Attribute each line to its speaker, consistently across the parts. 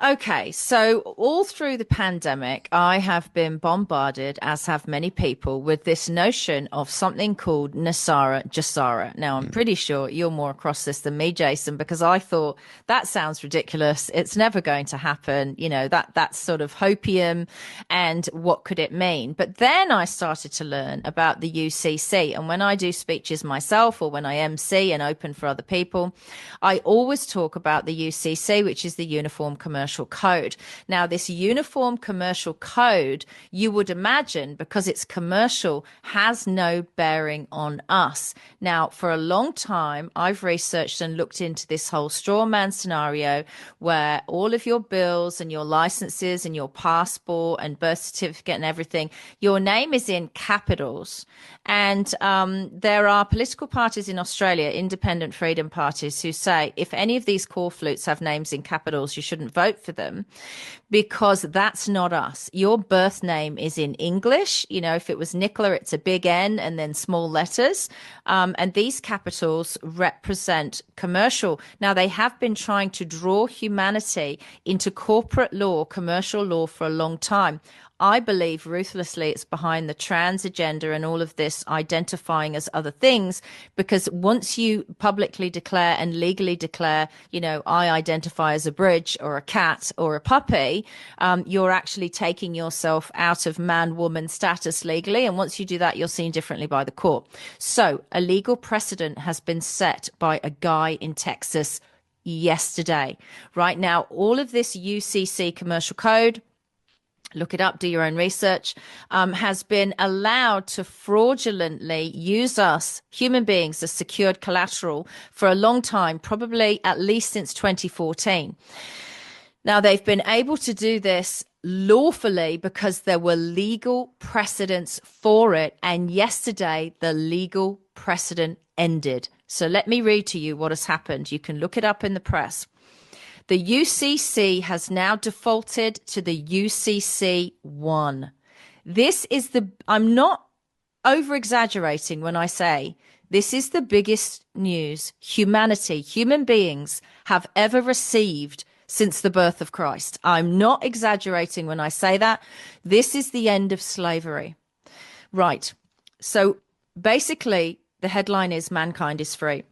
Speaker 1: Okay, so all through the pandemic, I have been bombarded, as have many people, with this notion of something called Nasara Jasara. Now, I'm pretty sure you're more across this than me, Jason, because I thought that sounds ridiculous. It's never going to happen. You know, that's sort of hopium, and what could it mean? But then I started to learn about the UCC. And when I do speeches myself or when I MC and open for other people, I always talk about the UCC, which is the Uniform Commercial Code. Now, this Uniform Commercial Code, you would imagine, because it's commercial, has no bearing on us. Now, for a long time, I've researched and looked into this whole straw man scenario where all of your bills and your licenses and your passport and birth certificate and everything, your name is in capitals. And there are political parties in Australia, independent freedom parties, who say if any of these core flutes have names in capitals, you shouldn't vote for them, because that's not us. Your birth name is in English. You know, if it was Nicola, it's a big N and then small letters. And these capitals represent commercial. Now, they have been trying to draw humanity into corporate law, commercial law, for a long time. I believe ruthlessly it's behind the trans agenda and all of this identifying as other things, because once you publicly declare and legally declare, you know, I identify as a bridge or a cat or a puppy, you're actually taking yourself out of man woman status legally. And once you do that, you're seen differently by the court. So a legal precedent has been set by a guy in Texas yesterday. Right now, all of this UCC commercial code, look it up, do your own research, has been allowed to fraudulently use us, human beings, as secured collateral for a long time, probably at least since 2014. Now, they've been able to do this lawfully because there were legal precedents for it. And yesterday, the legal precedent ended. So let me read to you what has happened. You can look it up in the press. The UCC has now defaulted to the UCC 1. This is I'm not over exaggerating when I say this is the biggest news human beings have ever received since the birth of Christ. I'm not exaggerating when I say that. This is the end of slavery. Right. So basically, the headline is mankind is free.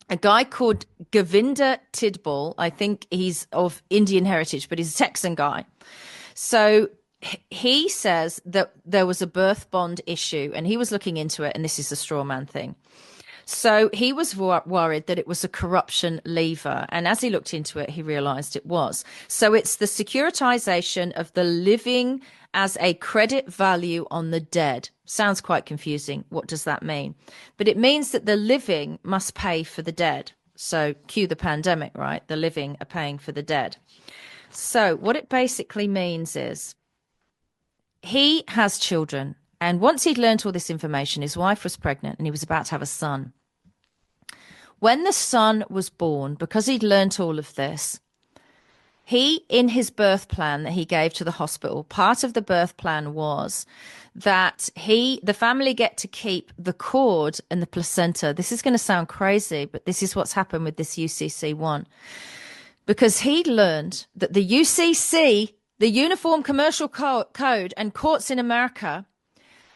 Speaker 1: A guy called Govinda Tidball, I think he's of Indian heritage, but he's a Texan guy. So he says that there was a birth bond issue and he was looking into it, and this is a straw man thing. So he was worried that it was a corruption lever. And as he looked into it, he realized it was. So it's the securitization of the living as a credit value on the dead. Sounds quite confusing. What does that mean? But it means that the living must pay for the dead. So cue the pandemic, right? The living are paying for the dead. So what it basically means is he has children. And once he'd learned all this information, his wife was pregnant and he was about to have a son. When the son was born, because he'd learnt all of this, he, in his birth plan that he gave to the hospital, part of the birth plan was that the family get to keep the cord and the placenta. This is going to sound crazy, but this is what's happened with this UCC 1. Because he'd learned that the UCC, the Uniform Commercial Code, and courts in America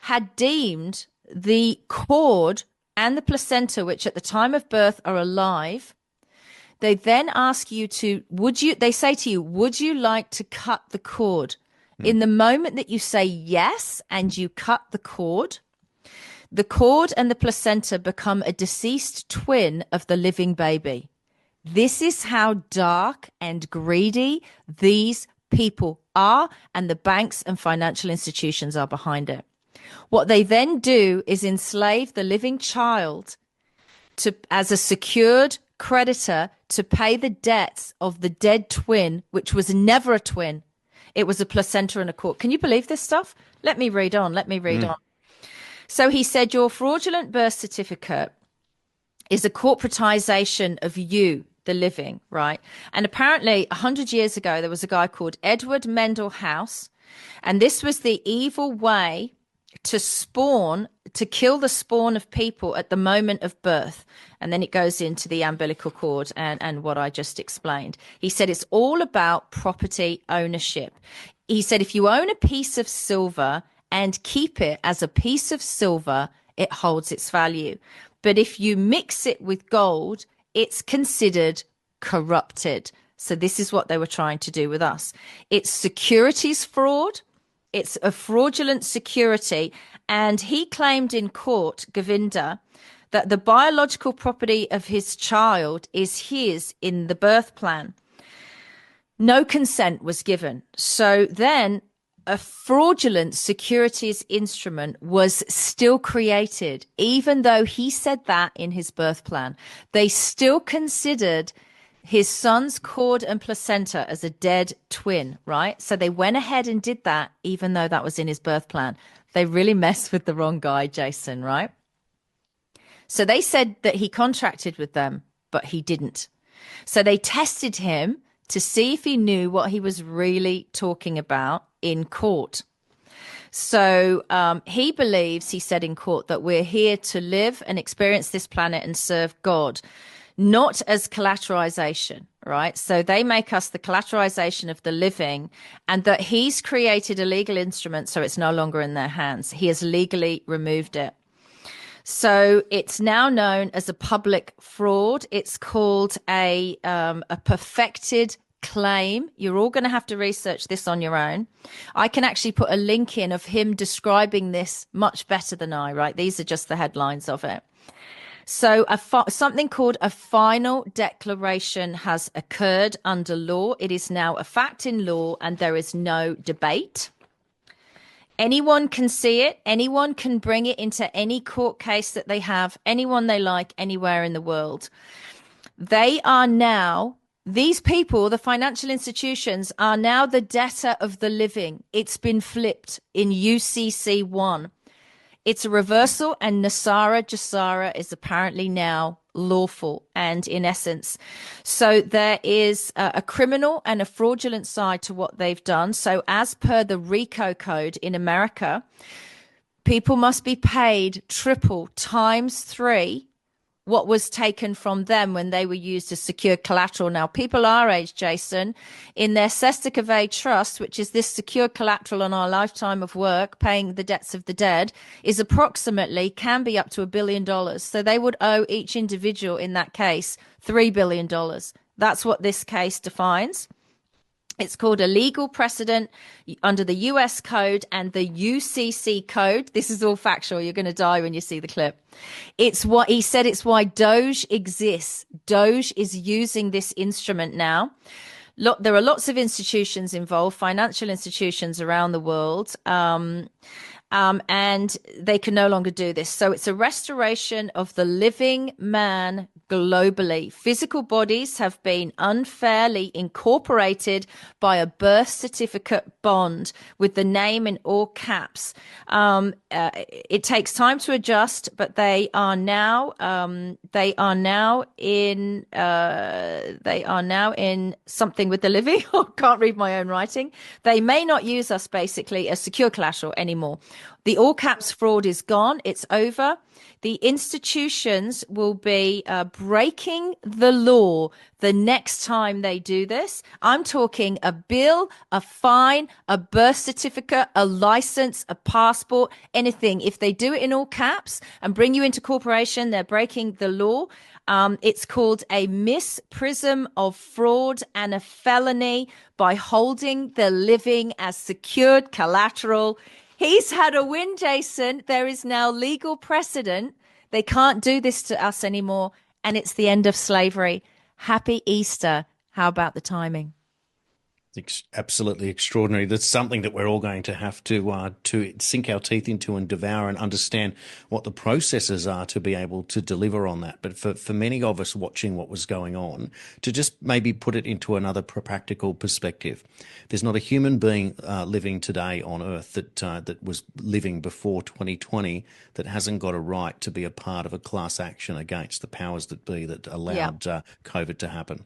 Speaker 1: had deemed the cord and the placenta, which at the time of birth are alive. They then ask you to, they say to you, would you like to cut the cord? In the moment that you say yes and you cut the cord and the placenta become a deceased twin of the living baby. This is how dark and greedy these people are, and the banks and financial institutions are behind it. What they then do is enslave the living child as a secured creditor to pay the debts of the dead twin, which was never a twin. It was a placenta and a cord. Can you believe this stuff? Let me read on. So he said, your fraudulent birth certificate is a corporatization of you, the living, right? And apparently 100 years ago, there was a guy called Edward Mendel House. And this was the evil way to spawn, to kill the spawn of people at the moment of birth. And then it goes into the umbilical cord and what I just explained. He said it's all about property ownership. He said if you own a piece of silver and keep it as a piece of silver, it holds its value. But if you mix it with gold, it's considered corrupted. So this is what they were trying to do with us. It's securities fraud. It's a fraudulent security. And he claimed in court, Govinda, that the biological property of his child is his in the birth plan. No consent was given. So then a fraudulent securities instrument was still created, even though he said that in his birth plan. They still considered his son's cord and placenta as a dead twin, right? So they went ahead and did that, even though that was in his birth plan. They really messed with the wrong guy, Jason, right? So they said that he contracted with them, but he didn't. So they tested him to see if he knew what he was really talking about in court. So he believes, he said in court, that we're here to live and experience this planet and serve God, not as collateralization, right? So they make us the collateralization of the living, and that he's created a legal instrument so it's no longer in their hands. He has legally removed it. So it's now known as a public fraud. It's called a perfected claim. You're all going to have to research this on your own. I can actually put a link in of him describing this much better than I, right? These are just the headlines of it. So something called a final declaration has occurred under law. It is now a fact in law, and there is no debate. Anyone can see it. Anyone can bring it into any court case that they have, anyone they like, anywhere in the world. They are now, these people, the financial institutions, are now the debtor of the living. It's been flipped in UCC 1. It's a reversal, and Nasara Jasara is apparently now lawful and in essence. So there is a criminal and a fraudulent side to what they've done. So as per the RICO code in America, people must be paid triple times 3 what was taken from them when they were used as secure collateral. Now, people our age, Jason, in their Cesta Cave trust, which is this secure collateral on our lifetime of work, paying the debts of the dead, is approximately, can be up to $1 billion. So they would owe each individual in that case $3 billion. That's what this case defines. It's called a legal precedent under the US code and the UCC code. This is all factual. You're going to die when you see the clip. It's what he said. It's why Doge exists. Doge is using this instrument now. Look, there are lots of institutions involved, financial institutions around the world. And they can no longer do this. So it's a restoration of the living man globally. Physical bodies have been unfairly incorporated by a birth certificate bond with the name in all caps. It takes time to adjust, but they are now in something with the living. I can't read my own writing. They may not use us basically as secure collateral anymore. The all caps fraud is gone. It's over. The institutions will be breaking the law the next time they do this. I'm talking a bill, a fine, a birth certificate, a license, a passport, anything. If they do it in all caps and bring you into corporation, they're breaking the law. It's called a misprism of fraud and a felony by holding the living as secured collateral. He's had a win, Jason. There is now legal precedent. They can't do this to us anymore. And it's the end of slavery. Happy Easter. How about the timing?
Speaker 2: It's absolutely extraordinary. That's something that we're all going to have to sink our teeth into and devour and understand what the processes are to be able to deliver on that. But for many of us watching what was going on, to just maybe put it into another practical perspective, there's not a human being living today on Earth that was living before 2020 that hasn't got a right to be a part of a class action against the powers that be that allowed COVID to happen.